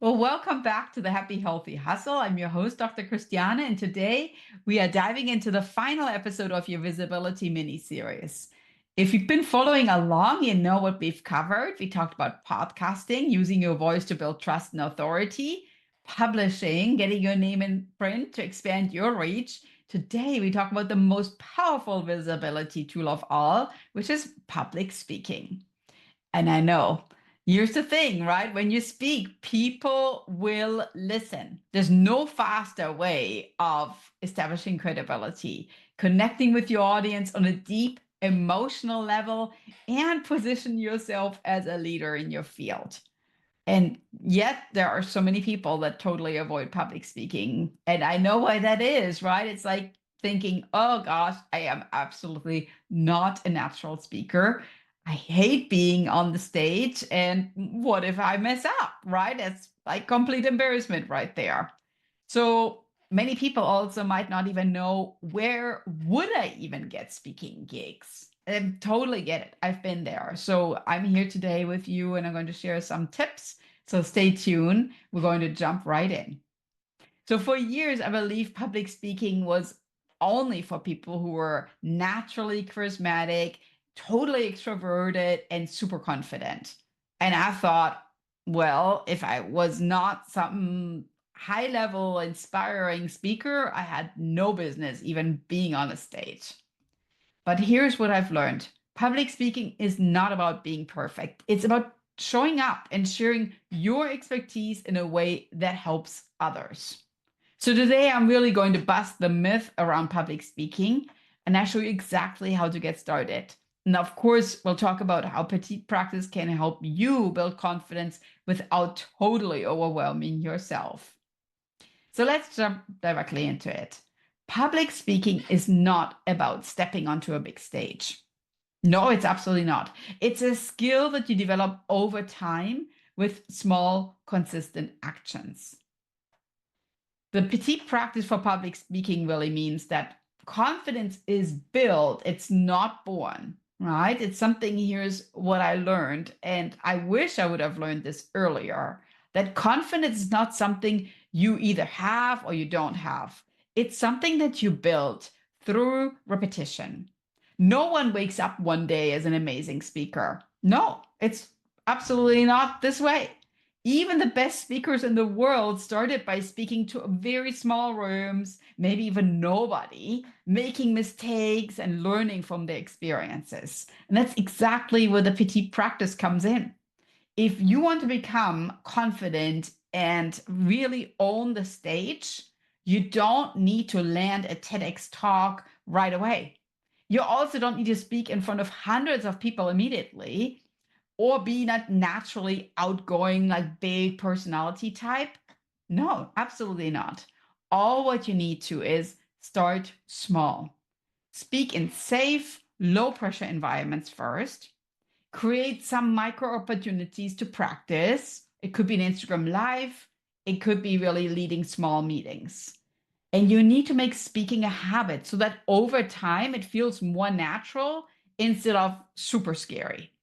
Well, welcome back to the Happy Healthy Hustle. I'm your host, Dr. Christiane, and today we are diving into the final episode of your visibility mini series. If you've been following along, you know what we've covered. We talked about podcasting, using your voice to build trust and authority, publishing, getting your name in print to expand your reach. Today, we talk about the most powerful visibility tool of all, which is public speaking. And I know. Here's the thing, right? When you speak, people will listen. There's no faster way of establishing credibility, connecting with your audience on a deep emotional level, and position yourself as a leader in your field. And yet, there are so many people that totally avoid public speaking. And I know why that is, right? It's like thinking, oh gosh, I am absolutely not a natural speaker. I hate being on the stage. And what if I mess up, right? It's like complete embarrassment right there. So many people also might not even know, where would I even get speaking gigs? I totally get it. I've been there. So I'm here today with you and I'm going to share some tips. So stay tuned. We're going to jump right in. So for years, I believe public speaking was only for people who were naturally charismatic, totally extroverted, and super confident. And I thought, well, if I was not some high level, inspiring speaker, I had no business even being on a stage. But here's what I've learned: public speaking is not about being perfect, it's about showing up and sharing your expertise in a way that helps others. So today I'm really going to bust the myth around public speaking and I show you exactly how to get started. And of course, we'll talk about how Petite practice can help you build confidence without totally overwhelming yourself. So let's jump directly into it. Public speaking is not about stepping onto a big stage. No, it's absolutely not. It's a skill that you develop over time with small, consistent actions. The Petite practice for public speaking really means that confidence is built, it's not born, right? It's something. Here's what I learned, and I wish I would have learned this earlier, that confidence is not something you either have or you don't have. It's something that you build through repetition. No one wakes up one day as an amazing speaker. No, it's absolutely not this way. Even the best speakers in the world started by speaking to very small rooms, maybe even nobody, making mistakes and learning from their experiences. And that's exactly where the Petite practice comes in. If you want to become confident and really own the stage, you don't need to land a TEDx talk right away. You also don't need to speak in front of hundreds of people immediately or be not naturally outgoing, like big personality type. No, absolutely not. All what you need to is start small. Speak in safe, low pressure environments first. Create some micro opportunities to practice. It could be an Instagram live. It could be really leading small meetings. And you need to make speaking a habit so that over time it feels more natural instead of super scary.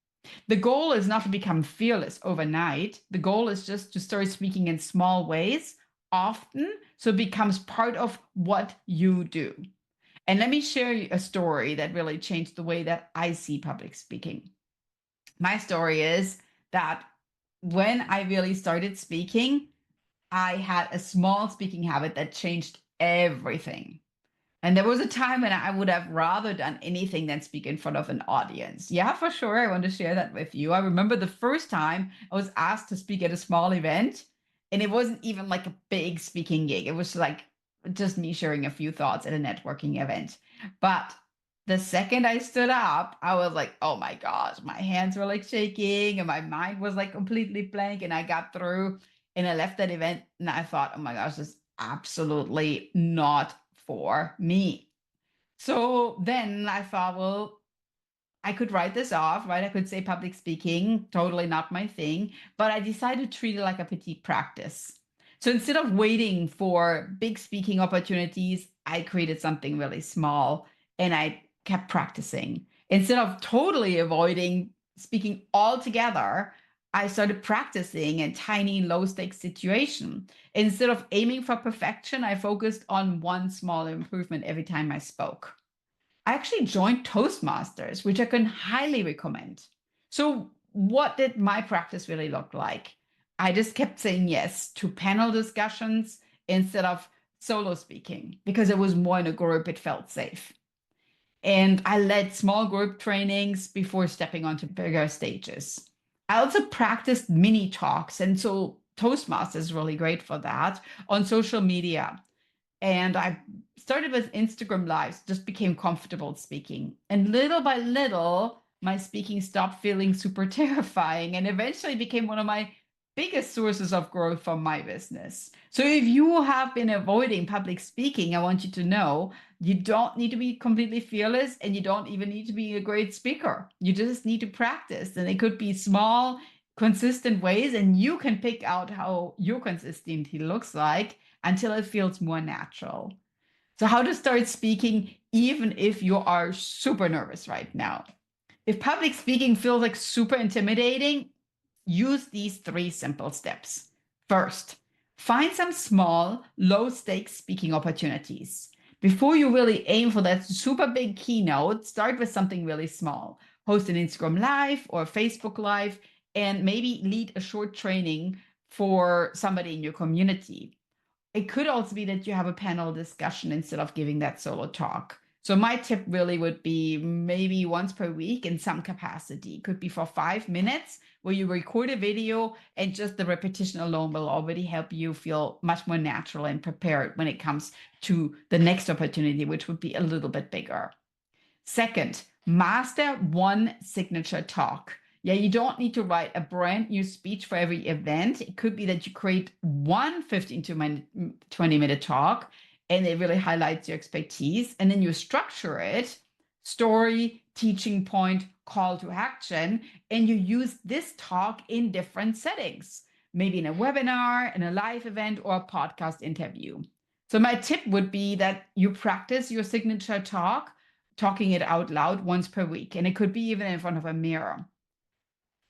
The goal is not to become fearless overnight. The goal is just to start speaking in small ways often so it becomes part of what you do. And let me share a story that really changed the way that I see public speaking. My story is that when I really started speaking, I had a small speaking habit that changed everything. And there was a time when I would have rather done anything than speak in front of an audience. Yeah, for sure. I want to share that with you. I remember the first time I was asked to speak at a small event, and it wasn't even like a big speaking gig. It was like just me sharing a few thoughts at a networking event. But the second I stood up, I was like, oh my gosh, my hands were like shaking and my mind was like completely blank. And I got through and I left that event and I thought, oh my gosh, this is absolutely not for me. So then I thought, well, I could write this off, right? I could say public speaking, totally not my thing, but I decided to treat it like a Petite practice. So instead of waiting for big speaking opportunities, I created something really small and I kept practicing. Instead of totally avoiding speaking altogether, I started practicing in tiny, low-stakes situations. Instead of aiming for perfection, I focused on one small improvement every time I spoke. I actually joined Toastmasters, which I can highly recommend. So, what did my practice really look like? I just kept saying yes to panel discussions instead of solo speaking because it was more in a group, it felt safe. And I led small group trainings before stepping onto bigger stages. I also practiced mini talks. And so Toastmasters is really great for that on social media. And I started with Instagram Lives, just became comfortable speaking. And little by little, my speaking stopped feeling super terrifying and eventually became one of my biggest sources of growth for my business. So if you have been avoiding public speaking, I want you to know you don't need to be completely fearless and you don't even need to be a great speaker. You just need to practice. And it could be small, consistent ways, and you can pick out how your consistency looks like until it feels more natural. So, how to start speaking even if you are super nervous right now? If public speaking feels like super intimidating, use these 3 simple steps. First, find some small, low stakes speaking opportunities. Before you really aim for that super big keynote, start with something really small. Host an Instagram Live or Facebook Live, and maybe lead a short training for somebody in your community. It could also be that you have a panel discussion instead of giving that solo talk. So my tip really would be maybe once per week in some capacity. It could be for 5 minutes where you record a video, and just the repetition alone will already help you feel much more natural and prepared when it comes to the next opportunity, which would be a little bit bigger. Second, master one signature talk. Yeah, you don't need to write a brand new speech for every event. It could be that you create one 15 to 20-minute talk and it really highlights your expertise. And then you structure it: story, teaching point, call to action. And you use this talk in different settings, maybe in a webinar, in a live event, or a podcast interview. So, my tip would be that you practice your signature talk, talking it out loud once per week. And it could be even in front of a mirror.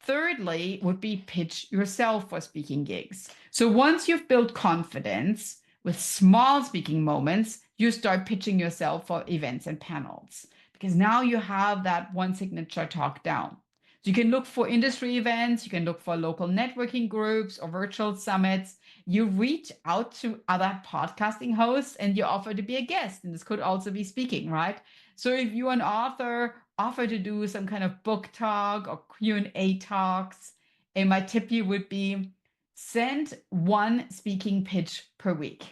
Thirdly, would be pitch yourself for speaking gigs. So once you've built confidence with small speaking moments, you start pitching yourself for events and panels because now you have that one signature talk down. So you can look for industry events, you can look for local networking groups or virtual summits. You reach out to other podcasting hosts and you offer to be a guest. And this could also be speaking, right? So if you're an author, offer to do some kind of book talk or Q&A talks. And my tip here would be send one speaking pitch per week.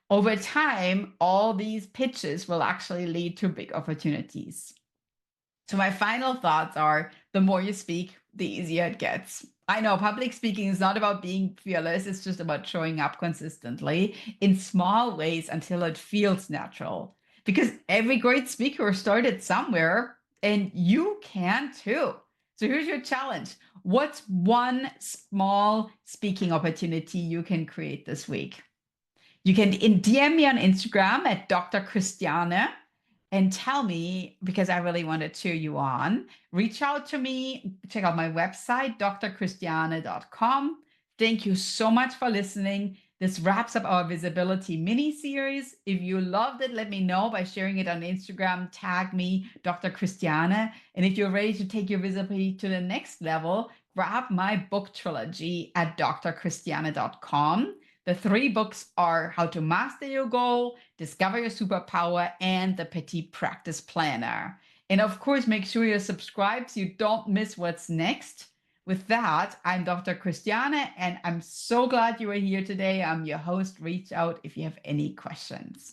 Over time, all these pitches will actually lead to big opportunities. So my final thoughts are: the more you speak, the easier it gets. I know public speaking is not about being fearless. It's just about showing up consistently in small ways until it feels natural. Because every great speaker started somewhere, and you can too. So here's your challenge. What's one small speaking opportunity you can create this week? You can DM me on Instagram at Dr. Christiane and tell me, because I really want to cheer you on. Reach out to me. Check out my website, drchristiane.com. Thank you so much for listening. This wraps up our visibility mini series. If you loved it, let me know by sharing it on Instagram. Tag me, Dr. Christiane. And if you're ready to take your visibility to the next level, grab my book trilogy at drchristiane.com. The 3 books are How to Master Your Goal, Discover Your Superpower, and the Petite Practice Planner. And of course, make sure you're subscribed so you don't miss what's next. With that, I'm Dr. Christiane, and I'm so glad you are here today. I'm your host. Reach out if you have any questions.